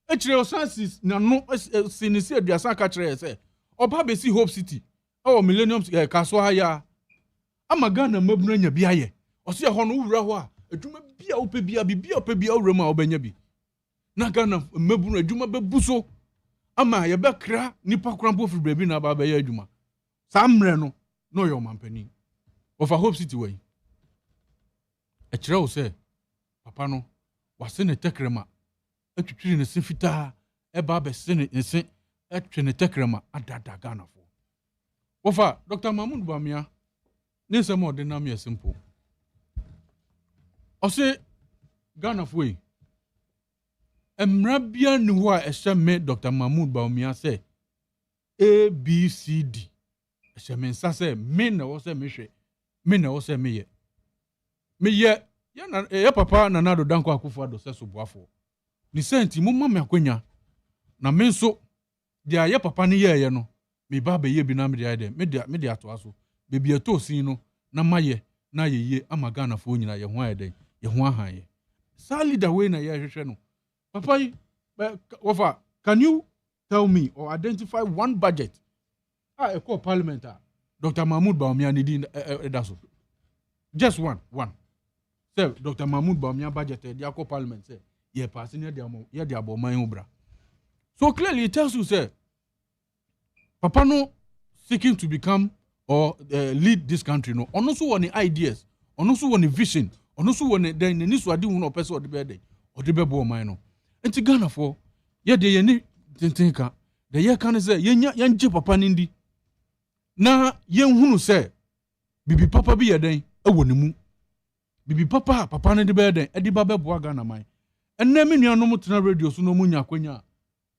e kire o sansis na no sinisi aduasa ka kire say oba be si Hope City o Millennium kaso ha ya ama Ghana mabunu anya biaye o se ho no wura ho a adwuma bia wo pe bia bibia wo pe bia wo rema obanya bi na Ghana mabunu adwuma bebuso ama ye be kra nipa krampo fi brebi na ba ye adwuma sa mre no yo mampani of Hope City way e kire wo se papa no wase ne tekrema atwitwiri ne sifita e ba be se ne se atwe ne tekrema adada Ghana fo wofa Dr. Mahmoud Bamia ne se mo de na me simple o se Ghana fo yi emra bia ni ho a ehye me Dr. Mahmoud Bamia se ABCD ehye me nsa se me na wo se me hwe me na wo se me ye ya na ya papa na nado danko akufo ado se so boafo ni senti mo ma me akwanya na me nso dia ya papa ne ye no me ba be ye bi na me dia de me dia to aso be bi eto sin no na maye na ye ama Ghana fo nyina ye ho ayede ye ho ahan ye sa leader we na ye hwehwe no papa wofa can you tell me or identify one budget e call parliament Dr. Mahmoud Bawumia ne din edaso just one say Dr. Mahmoud Bawumia budget e dia call parliament say ye pass ne dia aboman obra. So clearly it tells you say papa no seeking to become or lead this country no ono so woni ideas ono so woni vision ono so woni den ni so ade hu no person ode be dey ode be bo man no enti Ghana for ye de ye ni tintinka de ye kan say ye nje papa ni ndi na ye hunu say bibi papa bi ye den ewo ne mu bibi papa ne de be den edi ba be bo Ghana man enne me nuanom tena radio so no mu nya kwanya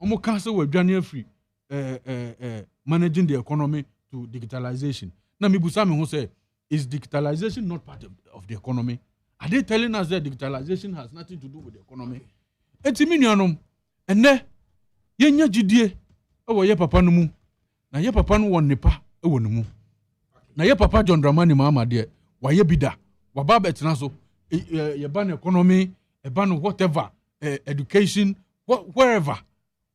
omo kan say wadwane afri managing the economy to digitalization. Now, me busa me who say, is digitalization not part of the economy? Are they telling us that digitalization has nothing to do with the economy? Eti mi nuanom, ene ye nya gidie ewo ye papa no mu. Na ye papa no won nepa ewo no mu. Na ye papa John Dramani Mahama de wa ye bida, wa ba betena so ye ban economy, e ban whatever, education, wherever.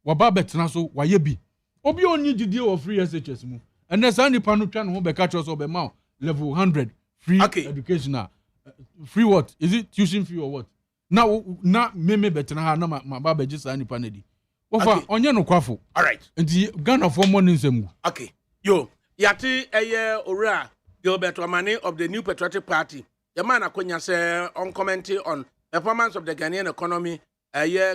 Wa ba betena so wa ye bi. Obi onyi gidie wo free SHS mu. And there's any panu trying to be catch us over mouth level 100 free education. Free what? Is it tuition fee or what? Now me better na my baba just any panedi. Ofa onye no kwafo. All right. And Ghana for money nsemu. Okay. Yo, yati ora Gilbert Wamani of the New Patriotic Party. The man akonya say on commenting on performance of the Ghanaian economy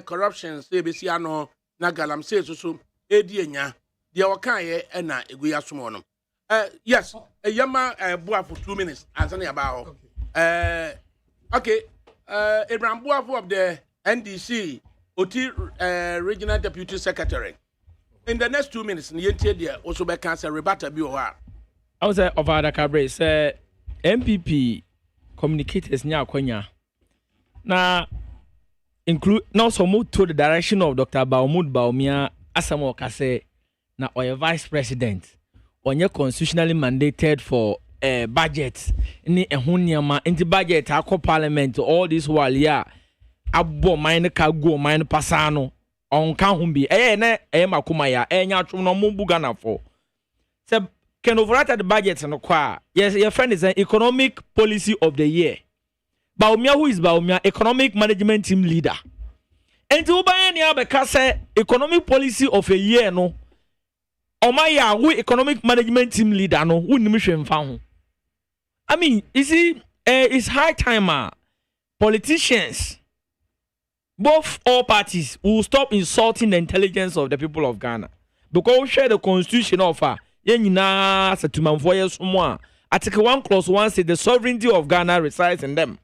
corruption say besi ano na galam say so edi enya de o kan ye na egu ya somo no yes yama boa for 2 minutes answer about okay Abraham Boafo of the NDC Oti regional deputy secretary in the next 2 minutes yentie there also be cancer rebata bi o ha I was of ADAKABRI say MPP communicators nya akwanya na include now so move to the direction of Dr. Baumia Asamo Kase na or vice president onye constitutionally mandated for budget ni ehuniama inti budget akọ parliament all this while ya abo mine ka go mine pasano on ka hu bi na makoma ya enya atwom no mo buga na for se can override the budget no kwa yes your friend is an economic policy of the year Baumia who is Baumia economic management team leader enti ubaye ni abeka say economic policy of a year no omaya who economic management team leader no who nimi hwemfa ho I mean, you see, it's high time politicians, both all parties, will stop insulting the intelligence of the people of Ghana. Because we share the constitution of Article 1 Clause 1 says the sovereignty of Ghana resides in them.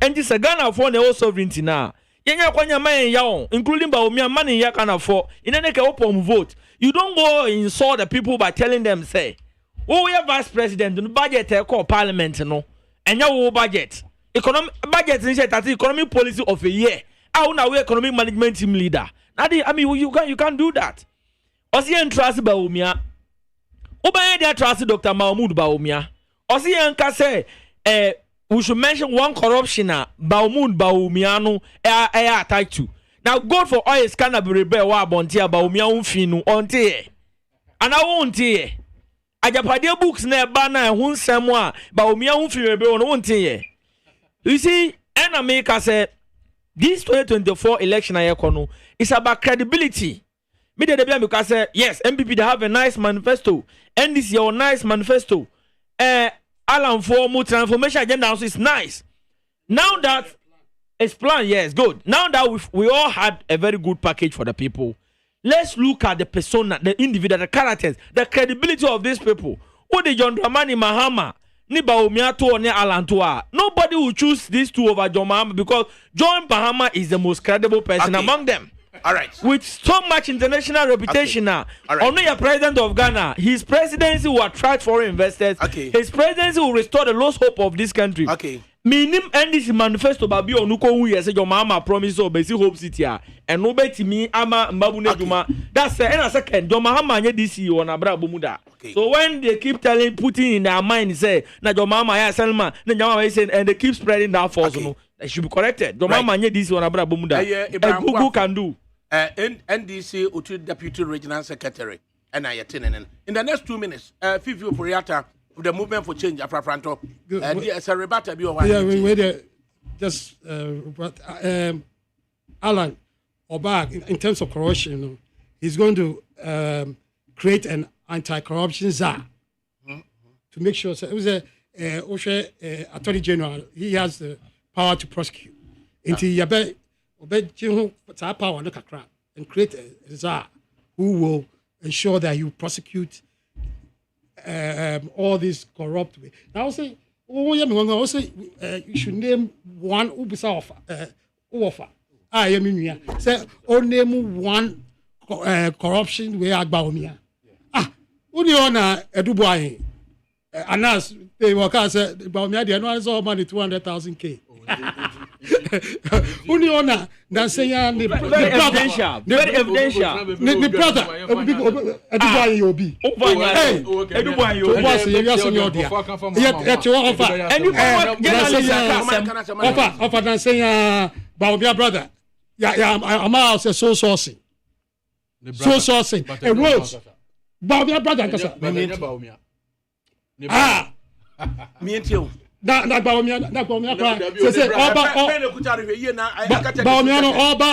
And this is Ghana for the whole sovereignty now. Including Baumia money ya Ghana for in any open vote. You don't go insult the people by telling them, say, oh, we have vice president, the budget call parliament, no, and your budget. Economic budget is that economic policy of a year. How now we economic management team leader. I mean, you can't do that. Osi trust Baumia. Oba dia trust Dr. Mahmoud Baumia. Osi enka say, we should mention one corruption Mahmoud Baumia no attached to. Now, God for oil is kind of rebel wa bontia Baumia unfinu onte. And I won't hear. Ajapade books na ba na ehun nsem a ba omia hu fi rebe ono wonten. You see, enemy ka say this 2024 election ayekono is about credibility. Me dey be because say yes, MPP they have a nice manifesto. NDC your nice manifesto. Alan for more transformation agenda also is nice. Now that it's planned, yes, good. Now that we all had a very good package for the people. Let's look at the persona, the individual, the characters, the credibility of these people. Who the John Dramani Mahama, ni Baumia ni Alantua. Nobody will choose these two over John Mahama because John Mahama is the most credible person among them. All right. With so much international reputation now, only a president of Ghana, his presidency will attract foreign investors. His presidency will restore the lost hope of this country. Minim NDC manifesto babi onuko hu yese your mama promise obesi hope city and no beti mi ama mbabu neduma. That's and second your mama nye DC on abra bomuda. So when they keep putting in their mind say na your mama ya selma na your mama saying and they keep spreading that false no, they should be corrected. Your mama nye DC on abra bomuda. Google can do. NDC Utu Deputy Regional Secretary and I attend in the next 2 minutes. Fifi Poriata. The movement for change after Franto. It's a rebate be over. Yeah, we just Alan Obag in terms of corruption, he's going to create an anti-corruption czar to make sure. So it was a Attorney General. He has the power to prosecute. Into Yabe power and create a czar who will ensure that you prosecute all these corrupt way. Now I say, you should name one who be offer. I mean, say, name one corruption where Agbaumia. Only on Eduboy. Anas, they work as a Baumia, they are all money 200,000 K. Only on that's saying the evidential. The brother, Eduboy you'll be. Eduboy you'll be. Offer than saying Baumia brother. Yeah, I'm out so sourcing. So sourcing. And words. Baumia brother. Me and you. Na Baumia say Baumia no oba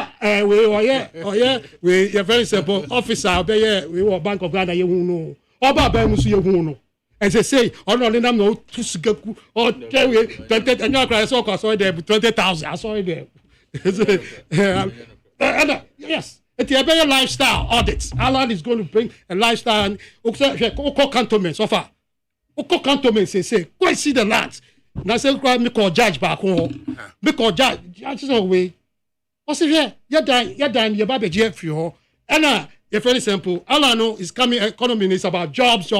we very simple officer we were Bank of Ghana you know oba ba musu you know and say ono ni no to sigaku or we 20 and you cry so there 20,000 I saw there Yes. It's a better lifestyle audits. Alan is going to bring a lifestyle and Oko cantonments so far. Oko cantonments say, go and see the lands. Now say, me call judge back home. Me call judge is away. What's it? You're done, you're baby Jeff you. And you're very simple. Alan is coming, economy is about jobs.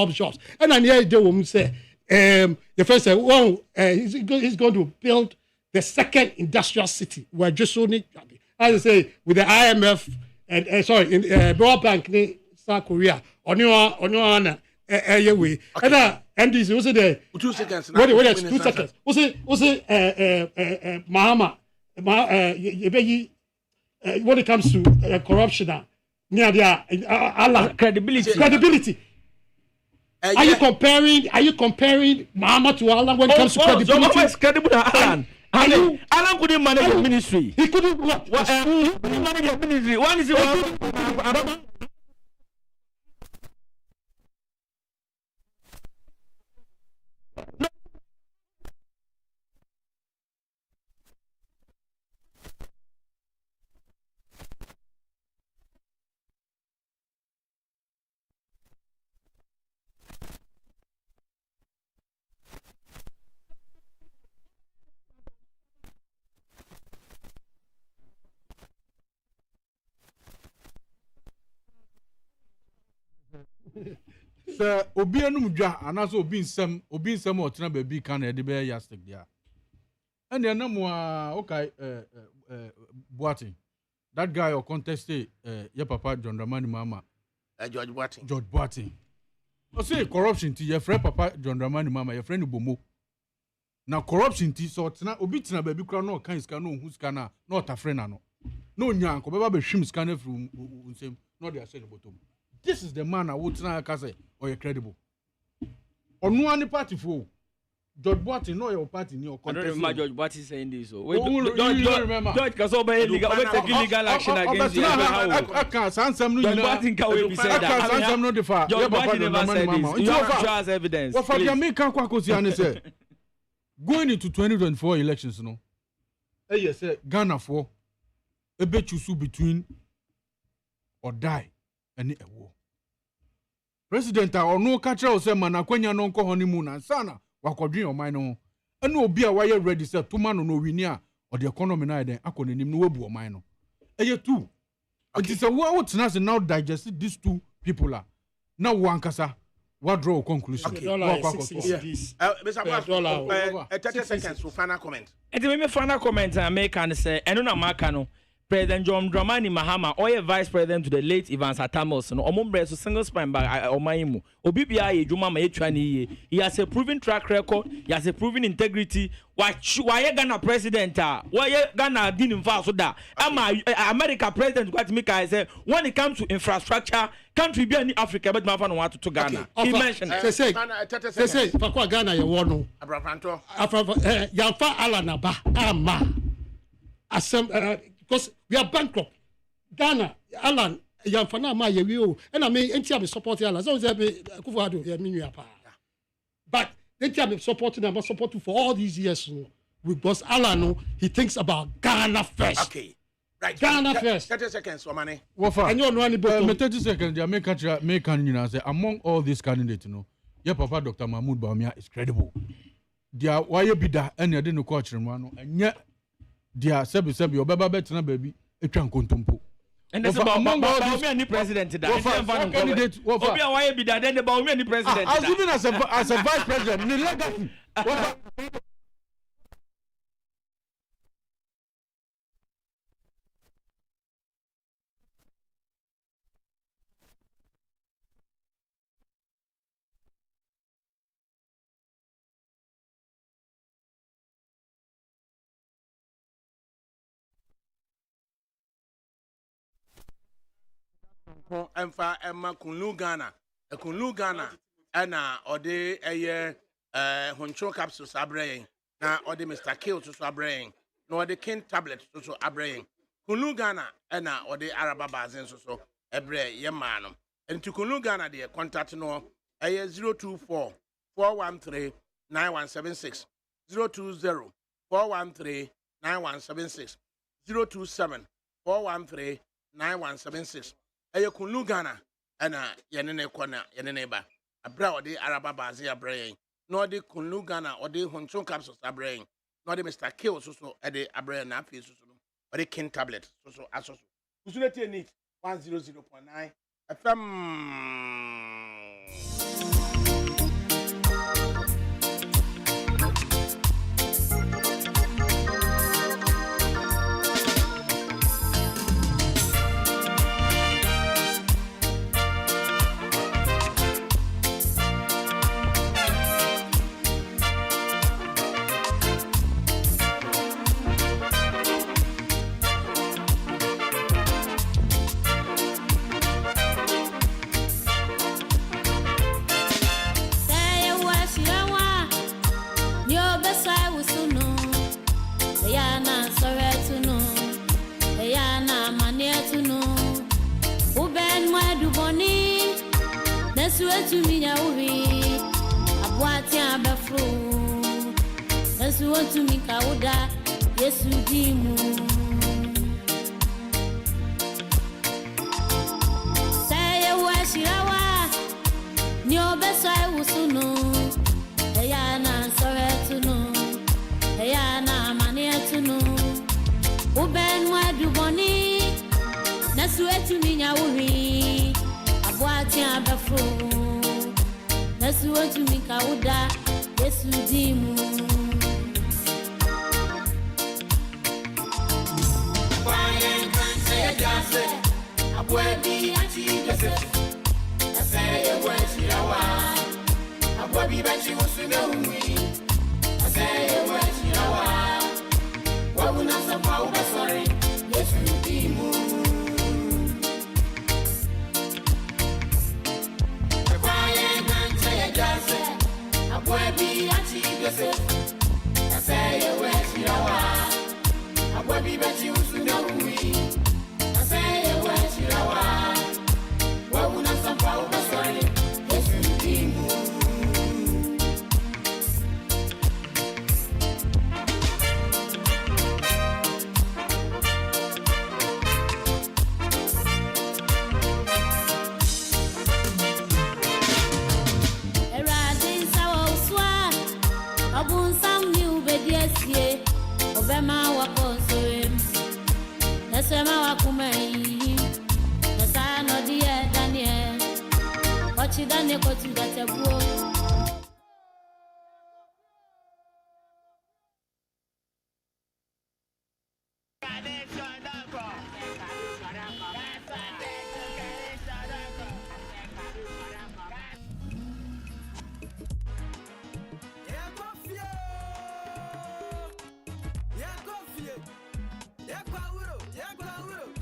And then here the woman say, the first say, well, he's going to build the second industrial city where just only, as I say, with the IMF and in World Bank in South Korea, on your way. And this was the 2 seconds. Wait, 2 seconds. Was it Mahama? When it comes to corruption, near the credibility. Are you comparing Mahama to Allah when it comes to credibility? So is credible than Alan? Alan couldn't manage the ministry. He couldn't what? He couldn't manage the ministry. One is the sɛ obi anum dwa anaasɛ obi nsɛm ɔtena baabi ka na ɛde bɛyɛ yastic deɛ ɛnna ɛnam a okay Boating, that guy or contested your papa John Dramani Mama George Boating. I say corruption ti your friend papa John Dramani Mama your friend Bomo. Now corruption ti so tena obi tena baabi kra no kan iska no hu ska na no ta friend na no nyan ko baba be hwim ska na fru nsem no dey say the bottom. This is the man I would try to say, or you're credible. Or no any party for George Boating, no your party, no contest. I don't remember George Boating saying this. So wait, don't remember. George Kasoba illegal action against you. I can't some George Boating can't be said that. I can't no defa. George Boating never said this. You have to show us evidence. What for Jamaica Kwakosi say? Going into 2024 elections, no. Yes, Ghana for a bet you between or die any a war. President or no catcher or say man akwenya no nko honeymoon and sana wakodwen o man no ene obi a why ready say to man no winia or the economy na den akonenim no wabu o man no eye two it is a what now digest these two people are now one kasa what draw conclusion okay. 30 seconds for final comment and me final comment and make can say eno na maka no President John Dramani Mahama, or vice president to the late Evans Atamos, no Omumbre, so single spine by Omaimu. Obibia, Juma Mayuani, he has a proven track record, he has a proven integrity. Why you gonna president? Why you gonna didn't fast that? America president got me say when it comes to infrastructure, country be in Africa, but my fan want to Ghana. He mentioned say for Ghana you want no. Abrafanto. Yamfa Alanaba, Ama. Because we are bankrupt. Ghana, Alan, Yamfana ma yewiyo. And I mean, NTM is supporting Alan. So Kufuado, but NTM is supporting them, supporting for all these years. Because Alan, he thinks about Ghana first. Okay. Right. Ghana first. 30 seconds, Omane. And you know any 30 seconds, they make say among all these candidates, your papa Dr. Mahmoud Bawumia is credible. They are why you be that and you didn't coach him, and yet dia sebi obeba betena baby etwa nkontompo and that's about Bawumia ni president that candidate obi a why be that then the Bawumia ni president as even as a vice president ni legacy Emfa Emma Kunlu Ghana ena ode eye honcho capsules abrayen na ode Mr. Kill to abrayen na ode King tablet to abrayen Kunlu Ghana ena ode Araba bazen so ebre ye ma no enti Kunlu Ghana de contact no eye 024 413 9176 020 413 9176 027 413 9176. Eyo Kunlu Ghana ana yenene kwana yenene ba. Abra odi araba bazi abrayin. No di Kunlu Ghana odi honchon capsules abrayin. No di Mr. Kill so ede abrayin na afi so no. Odi king tablet so asoso. Usulete need 100.9 FM. To me now, Abuati Abafro. That's what to me, Kauda. Yes, you dimu. Say, where she awa. Nyo best I was to know. Ayana, sorry to know. Ayana, mania to know. Uben, why do bonnie? That's what to me now, Abuati Abafro. That's what you make out that. Yes, you dimu. Why can't say a dance? I will be a cheat. I say, where she awa. I will be back. She was to know me. I say, where she awa. What would not support? Sorry. Yes, you dimu. Where be a cheat yourself? I say, where she awa. I will be back. You to know me. I say, where she awa. What would not support? Sorry. Yes, you dimu. Abun sam new bediesie obema wakonso em nasema wakumai nasano die Daniel wachi Daniel ko tu datebuo Yeah,